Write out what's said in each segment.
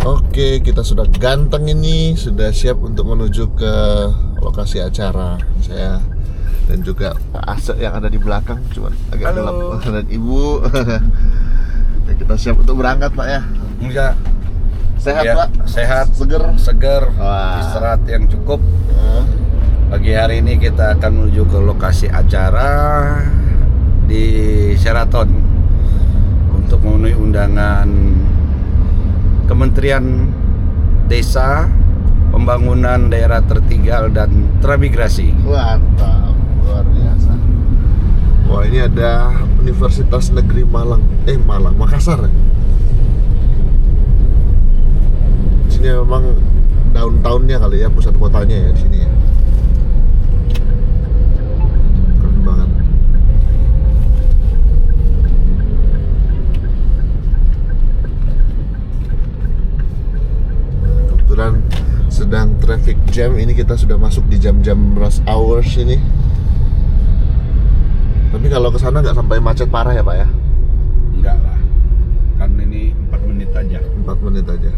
Oke, kita sudah ganteng ini, sudah siap untuk menuju ke lokasi acara. Saya dan juga Pak Asep yang ada di belakang, cuma agak gelap. Dan Ibu. Ya, kita siap untuk berangkat, Pak ya. Enggak. Sehat, Ya, Pak? sehat, Seger. istirahat yang cukup. Pagi hari ini kita akan menuju ke lokasi acara di Sheraton untuk memenuhi undangan Kementerian Desa, Pembangunan Daerah Tertinggal dan Transmigrasi. Mantap, luar biasa. Wah, ini ada Universitas Negeri Makassar. Di sini memang downtown-nya kali ya, pusat kotanya ya di sini ya. Keren banget. Kebetulan sedang traffic jam, ini kita sudah masuk di jam-jam rush hours ini. Tapi kalau ke sana nggak sampai macet parah ya, Pak ya? Enggak lah, kan ini 4 menit aja. 4 menit aja.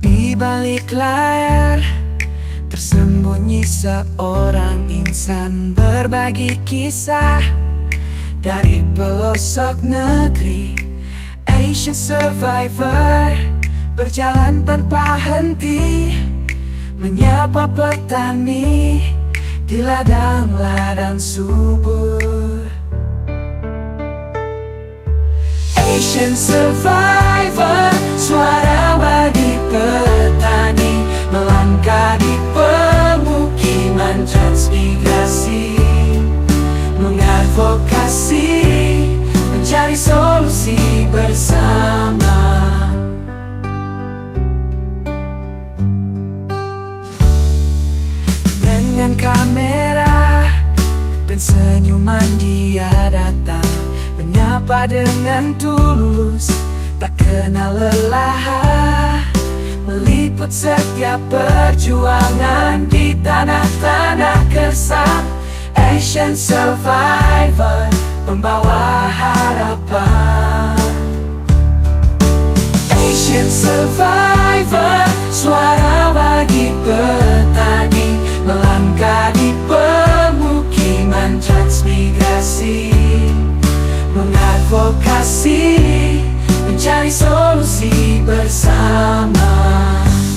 Di balik layar tersembunyi seorang insan berbagi kisah dari pelosok negeri. Asian survivor berjalan tanpa henti, menyapa petani di ladang-ladang subur. Asian survivor, suara bagi petani, melangkah di pemukiman transmigrasi, mengadvokasi, mencari solusi bersama. Dengan kamera dan senyuman dia datang, menyapa dengan tulus, tak kenal lelah, meliput setiap perjuangan di tanah-tanah gersang. Asian survivor, pembawa harapan. Asian survivor, suara bagi petani, melangkah di pemukiman transmigrasi, mengadvokasi, mencari solusi bersama.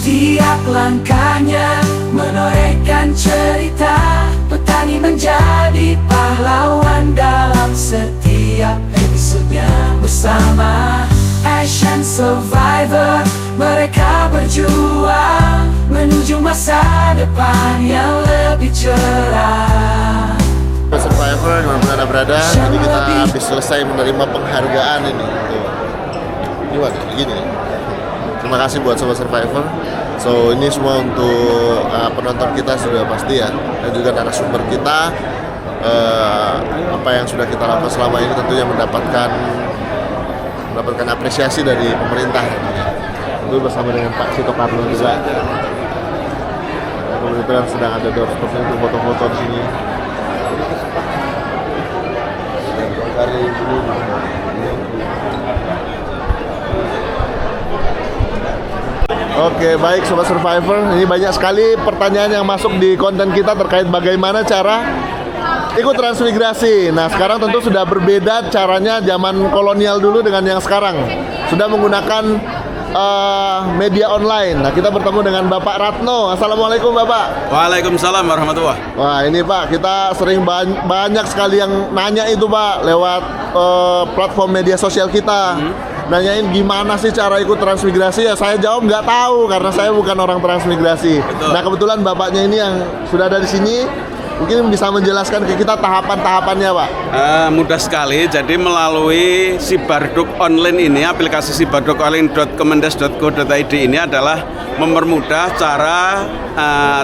Tiap langkahnya menorehkan cerita petani menjadi pahlawan dalam setiap episodenya bersama. Asian survivor, mereka berjuang menuju masa depan yang lebih cerah. Survivor dimanapun Anda berada, jadi kita habis selesai menerima penghargaan ini. Gimana? Gini ya. Terima kasih buat Sobat Survivor. So ini semua untuk penonton kita sudah pasti ya, dan juga narasumber kita. Apa yang sudah kita lakukan selama ini tentunya mendapatkan apresiasi dari pemerintah. Itu bersama dengan Pak Sito Karno juga. Kemudian sedang ada doorstop untuk foto-foto di sini. Dari dulu. Oke, baik Sobat Survivor, ini banyak sekali pertanyaan yang masuk di konten kita terkait bagaimana cara ikut transmigrasi. Nah, sekarang tentu sudah berbeda caranya zaman kolonial dulu dengan yang sekarang. Sudah menggunakan media online. Nah, kita bertemu dengan Bapak Ratno. Assalamualaikum, Bapak. Waalaikumsalam warahmatullahi. Wah, ini Pak, kita sering banyak sekali yang nanya itu Pak lewat platform media sosial kita. Nanyain gimana sih cara ikut transmigrasi, ya saya jawab nggak tahu karena saya bukan orang transmigrasi. Betul. Nah, kebetulan bapaknya ini yang sudah ada di sini, mungkin bisa menjelaskan ke kita tahapan-tahapannya, Pak. Mudah sekali, jadi melalui Sibarduk online ini, aplikasi sibarduk.kemendes.go.id ini adalah mempermudah cara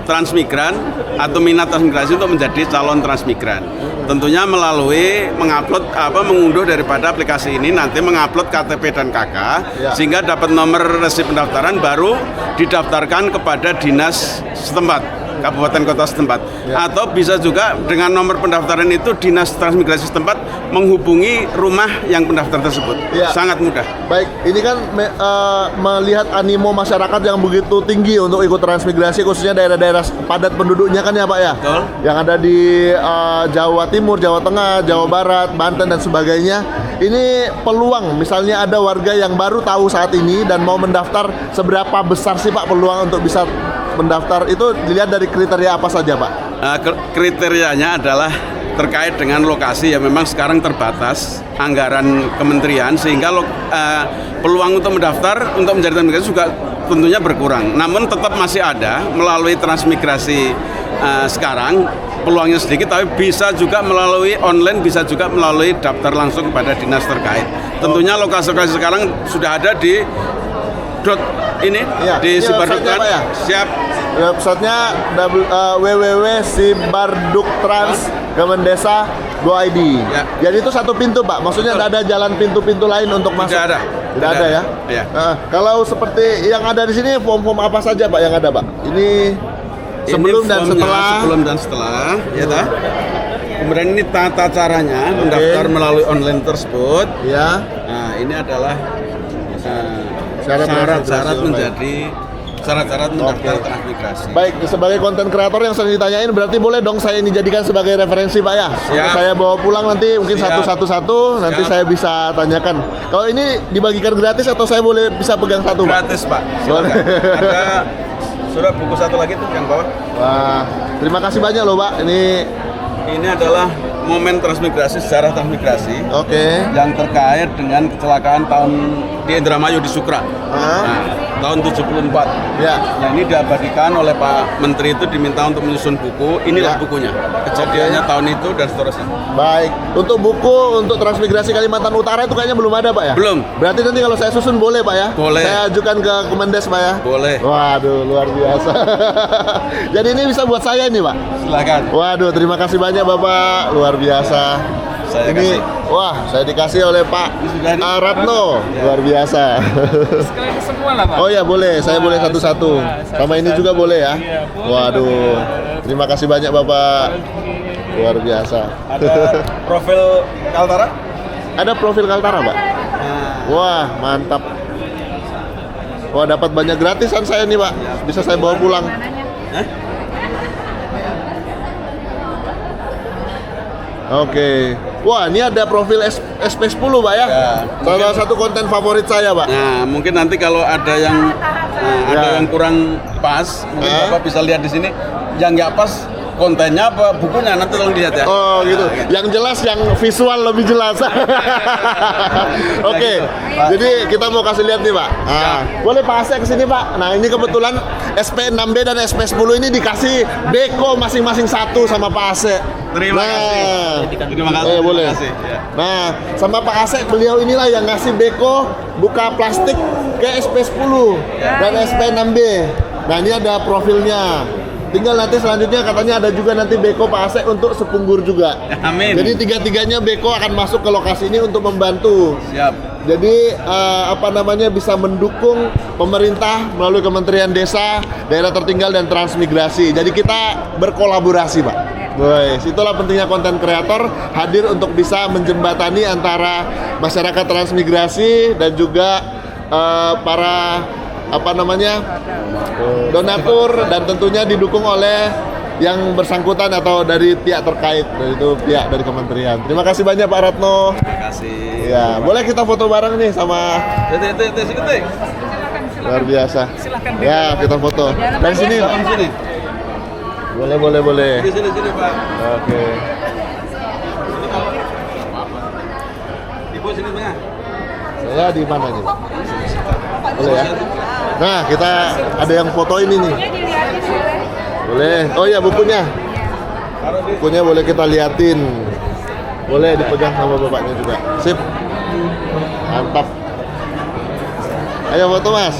transmigran atau minat transmigrasi untuk menjadi calon transmigran. Tentunya melalui mengunduh daripada aplikasi ini, nanti mengupload KTP dan KK, sehingga dapat nomor resip pendaftaran, baru didaftarkan kepada dinas setempat. kabupaten kota setempat. Ya. Atau bisa juga dengan nomor pendaftaran itu dinas transmigrasi setempat menghubungi rumah yang pendaftar tersebut. Ya. Sangat mudah. Baik, ini kan melihat animo masyarakat yang begitu tinggi untuk ikut transmigrasi, khususnya daerah-daerah padat penduduknya kan ya Pak ya? Betul. Yang ada di Jawa Timur, Jawa Tengah, Jawa Barat, Banten dan sebagainya. Ini peluang, misalnya ada warga yang baru tahu saat ini dan mau mendaftar, seberapa besar sih Pak peluang untuk bisa mendaftar? Itu dilihat dari kriteria apa saja Pak? Kriterianya adalah terkait dengan lokasi yang memang sekarang terbatas anggaran kementerian, sehingga peluang untuk mendaftar untuk menjadi transmigrasi juga tentunya berkurang. Namun tetap masih ada melalui transmigrasi sekarang peluangnya sedikit, tapi bisa juga melalui online, bisa juga melalui daftar langsung kepada dinas terkait. Tentunya lokasi-lokasi sekarang sudah ada di Ya, di ini Sibarduktrans. websitenya apa ya? Siap. Websitenya www.sibarduktrans.kemendesa.go.id. Ya. Jadi itu satu pintu Pak, maksudnya tidak ada jalan pintu-pintu lain untuk masuk. Tidak ada. Tidak ada ya. Ya. Nah, kalau seperti yang ada di sini, form-form apa saja Pak yang ada Pak? Ini sebelum dan formnya, setelah. sebelum dan setelah, ya toh. Kemudian ini tata caranya mendaftar melalui online tersebut. Ya. Nah, ini adalah Syarat-syarat syarat-syarat online. menjadi syarat-syarat mendaftar Oke. transmigrasi. Baik, sebagai konten kreator yang sering ditanyain, berarti boleh dong saya ini jadikan sebagai referensi Pak ya? Untuk Siap. saya bawa pulang nanti mungkin Siap. satu-satu, nanti Siap. saya bisa tanyakan. Kalau ini dibagikan gratis atau saya boleh bisa pegang satu Pak? Gratis, Pak. Silakan. Ada surat buku satu lagi tuh yang bawah. Wah, terima kasih banyak loh Pak. Ini adalah momen transmigrasi, sejarah transmigrasi Oke. yang terkait dengan kecelakaan di Indramayu di Sukra. Ah. Nah, tahun 74. Ya. Nah, ini diabadikan oleh Pak Menteri, itu diminta untuk menyusun buku. Inilah Ya. bukunya. Kejadiannya tahun itu dan seterusnya. Baik, untuk buku untuk transmigrasi Kalimantan Utara itu kayaknya belum ada Pak ya? Belum. Berarti nanti kalau saya susun boleh Pak ya? Boleh. Saya ajukan ke Kemendes Pak ya? Boleh. Waduh, luar biasa. Jadi ini bisa buat saya ini Pak? Silakan. Waduh, terima kasih banyak Bapak, luar biasa. Saya Ini, kasih. wah, saya dikasih oleh Pak Ini sudah ini. Ratno, Ya. luar biasa. Sekalian semua lah Pak. Oh ya boleh, saya boleh satu-satu. Sama ini juga boleh ya? Iya, boleh, Waduh, boleh. terima kasih banyak Bapak, luar biasa. Ada profil Kaltara? Ada profil Kaltara Pak? Nah, Wah, mantap. Wah, dapat banyak gratisan saya nih Pak. Bisa saya bawa pulang. Hah? Oke. Wah, ini ada profil SP10 Pak ya? Ya, Salah satu konten favorit saya Pak. Nah, mungkin nanti kalau ada yang Ya. kurang pas, mungkin Ah. Bapak bisa lihat di sini. Yang nggak pas kontennya apa bukunya, nanti tolong dilihat ya. Oh gitu. Nah, Yang jelas yang visual lebih jelas. Oke. Pak. Jadi kita mau kasih lihat nih Pak. Nah, boleh Pak Asep kesini Pak. Nah ini kebetulan SP6B dan SP10 ini dikasih beko masing-masing satu sama Pak Asep. Terima kasih. Terima kasih. Boleh. Terima kasih. Ya. Nah, sama Pak Asep beliau inilah yang ngasih beko buka plastik ke SP10 dan SP6B. Nah ini ada profilnya. Tinggal nanti selanjutnya katanya ada juga nanti beko Pak Asep untuk sepunggur juga. Amin. Jadi tiga-tiganya beko akan masuk ke lokasi ini untuk membantu. Siap. Jadi bisa mendukung pemerintah melalui Kementerian Desa, Daerah Tertinggal dan Transmigrasi. Jadi kita berkolaborasi Pak. Boy, itulah pentingnya konten kreator hadir untuk bisa menjembatani antara masyarakat transmigrasi dan juga para donatur, dan tentunya didukung oleh yang bersangkutan atau dari pihak terkait, itu pihak dari kementerian. Terima kasih banyak Pak Ratno. Terima kasih. Ya, boleh kita foto bareng nih sama Silakan. luar biasa. Silakan. Ya, kita foto. Dari sini. Di sini. Boleh. Di sini Pak. Oke. Ibu sini tengah. Saya di mana nih? Boleh ya? Nah, kita ada yang foto ini nih. Boleh. Oh iya, bukunya. Bukunya boleh kita liatin. Boleh dipegang sama bapaknya juga. Sip. Mantap. Ayo foto, Mas.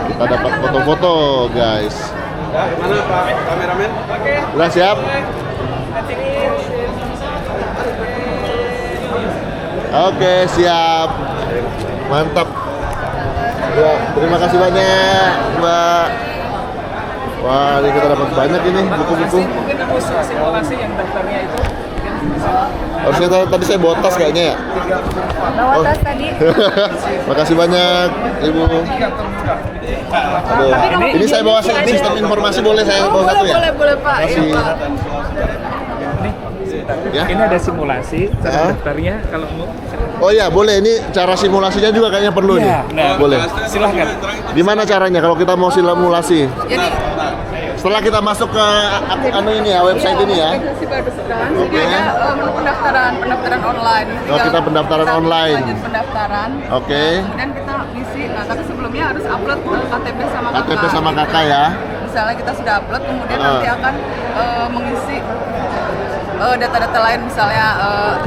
Kita dapat foto-foto, guys. Ya, mana Pak kameramen? Udah siap? Oke, siap. Mantap. Ya, terima kasih banyak, Mbak. Wah, ini kita dapat banyak ini buku-buku. Mungkin khusus simulasi yang daftarnya itu mungkin bisa. Harusnya tadi saya bawa tas kayaknya ya. Bawa tas tadi. Makasih banyak Ibu. Aduh. Ini saya bawa sistem informasi boleh saya bawa satu ya? Boleh Pak. Kasih. Iya, Pak. Ya? Ini ada simulasi, Ah. daftarnya kalau mau. Oh iya, boleh. Ini cara simulasinya juga kayaknya perlu Iya, nih. benar. Boleh. Silahkan. Gimana caranya kalau kita mau simulasi? Jadi Setelah kita masuk ke ini ya, website ini ya. aplikasi baru sekarang. Oke. Jadi ada pendaftaran online. Oh, kita pendaftaran Tinggal online. lanjut pendaftaran. Oke. Kemudian kita ngisi. Nah, tapi sebelumnya harus upload KTP sama kakak. KTP sama kakak ya. Misalnya kita sudah upload, kemudian Ah. nanti akan mengisi data-data lain, misalnya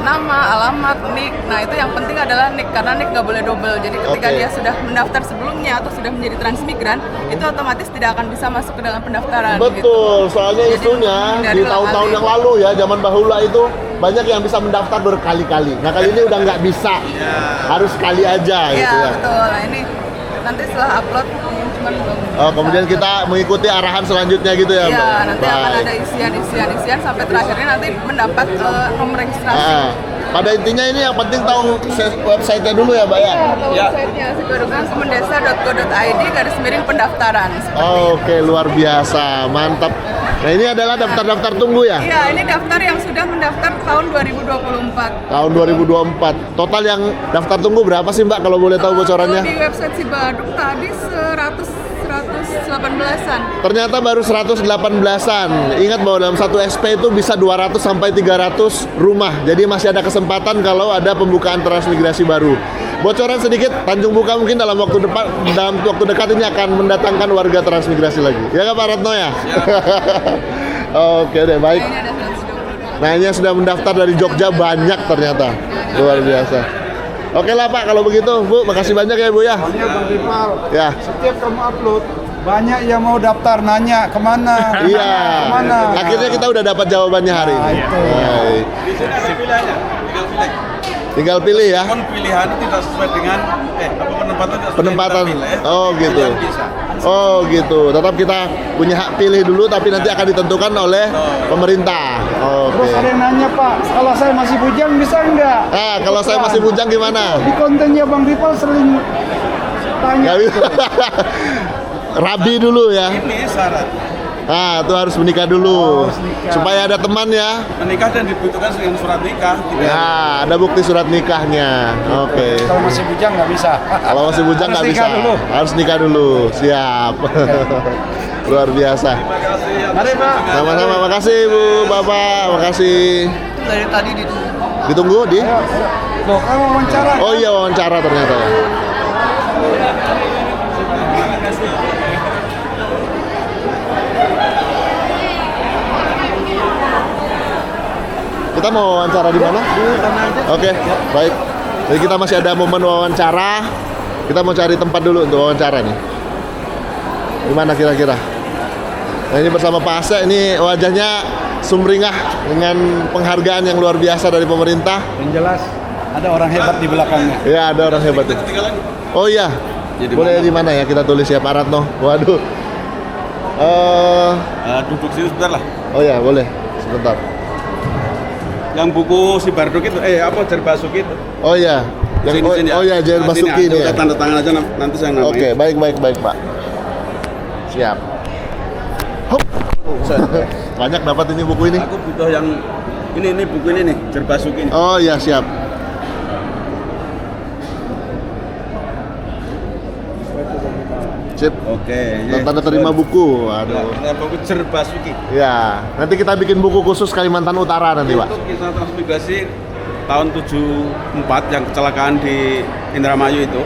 nama, alamat, nick. Nah, itu yang penting adalah nick, karena nick nggak boleh double. Jadi ketika Oke. dia sudah mendaftar sebelumnya atau sudah menjadi transmigran, itu otomatis tidak akan bisa masuk ke dalam pendaftaran. Gitu. Betul, soalnya Jadi, isunya dari di ulang tahun-tahun kali. yang lalu ya, zaman bahula itu banyak yang bisa mendaftar berkali-kali. Nah kali ini udah nggak bisa, harus sekali aja Iya, gitu ya. betul. Nah, ini nanti setelah upload, cuman belum. Oh, kemudian kita mengikuti arahan selanjutnya gitu ya, Iya, Mbak? nanti akan Baik. ada isian sampai terakhirnya nanti mendapat nomor registrasi. Ah, pada intinya ini yang penting tahu website-nya dulu ya, Mbak ya? Atau websitenya sigorokang-kemendesa.go.id/pendaftaran. Oke, luar biasa, mantap. Nah ini adalah daftar-daftar tunggu ya? Iya, ini daftar yang sudah mendaftar tahun 2024. Tahun 2024. Total yang daftar tunggu berapa sih Mbak kalau boleh tahu bocorannya? Di website si Baduk tadi 118-an. Ternyata baru 118-an. Ingat bahwa dalam satu SP itu bisa 200 sampai 300 rumah. Jadi masih ada kesempatan kalau ada pembukaan transmigrasi baru. Bocoran sedikit, Tanjung Buka mungkin dalam waktu dekat ini akan mendatangkan warga transmigrasi lagi. Ya nggak Pak Retno ya? Oke deh, baik. Kayaknya ada 120. Nah ini yang sudah mendaftar dari Jogja banyak ternyata. Luar biasa. Oke lah Pak, kalau begitu Bu, makasih banyak ya Bu ya. Soalnya Bang Ripal, Ya. setiap kamu upload, banyak yang mau daftar nanya kemana, Iya. kemana. Akhirnya kita udah dapat jawabannya hari ini. itu. Baik. Di sini ada pilihannya, tinggal pilih. Tinggal pilih ya. Namun pilihan tidak sesuai dengan penempatan tidak sesuai Penempatan. yang kita pilih. Oh gitu. Pilihan bisa. Oh gitu. Tetap kita punya hak pilih dulu, tapi nanti akan ditentukan oleh pemerintah. Terus Oke. ada yang nanya Pak, kalau saya masih bujang bisa nggak? Ah, kalau saya masih bujang gimana? Di kontennya Bang Ripal sering tanya. Nggak bisa. Rabi dulu ya. Ini syarat Ah, itu harus menikah dulu. Supaya ada teman ya. menikah dan dibutuhkan dengan surat nikah. Tidak. Ya, ada bukti surat nikahnya. Oke. Kalau masih bujang nggak bisa. Kalau masih bujang Harus nggak bisa. nikah dulu. Harus nikah dulu. Siap. Luar biasa. Mari Pak. Sama-sama. Makasih Bu, Bapak. Makasih. Dari tadi ditunggu. Ditunggu di? Loh, kan wawancara. Oh iya, wawancara ternyata. Kita mau wawancara di mana? Oke, baik. Jadi kita masih ada momen wawancara. Kita mau cari tempat dulu untuk wawancara nih. Di mana kira-kira? Nah ini bersama Pak Ase, ini wajahnya sumringah dengan penghargaan yang luar biasa dari pemerintah. Yang jelas ada orang hebat di belakangnya. Ya, ada orang hebat. Ketinggalan. Oh iya. Jadi Boleh mana? di mana ya kita tulis ya Pak Ratno? Waduh. Duduk sini sebentar lah. Oh ya, boleh. Sebentar. Yang buku si Barduk itu, Jar Basuki itu. Oh iya. Yang Sini, oh iya, Jair Nah, sini Basuki aja, ini ya. udah tanda tangan aja nanti saya namain. Oke, baik, Pak. Siap. Hop. Banyak dapat ini buku ini. Aku butuh yang ini buku ini nih, Jar Basuki ini. Oh iya, siap. Sip. Oke. Tanda terima buku. Aduh. Tanda buku Jar Basuki. Ya, nanti kita bikin buku khusus Kalimantan Utara nanti, Pak. Untuk kisah transmigrasi tahun 74 yang kecelakaan di Indramayu itu.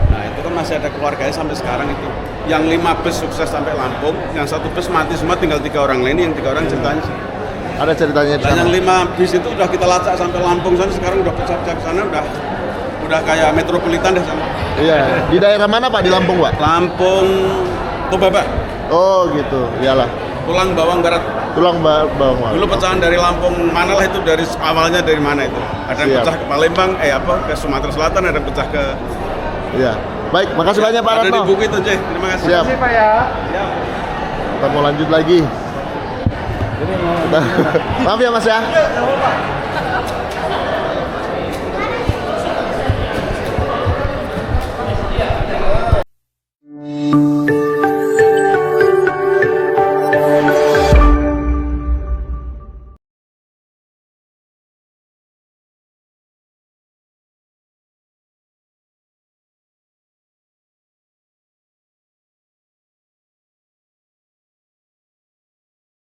Nah, itu kan masih ada keluarganya sampai sekarang itu. Yang 5 bus sukses sampai Lampung, yang 1 bus mati semua, tinggal 3 orang lain, yang 3 orang ceritanya. Ada ceritanya di Dan yang sana. 5 bis itu udah kita lacak sampai Lampung sana, sekarang udah pecah-pecah ke sana, udah kayak metropolitan deh sana. Iya. Di daerah mana, Pak? Di Lampung, Pak? Lampung Tobaba, Oh, gitu. Iyalah. Tulang Bawang Barat. Tulang bawang. Dulu pecahan dari Lampung mana lah itu, dari awalnya dari mana itu? Ada yang Siap. pecah ke Palembang, ke Sumatera Selatan, ada yang pecah ke. Iya. Baik, makasih banyak Pak Ada di Ratno. buku itu, Jay. Terima kasih. Siap. Terima kasih Pak ya. Kita mau lanjut lagi. Maaf ya Mas ya.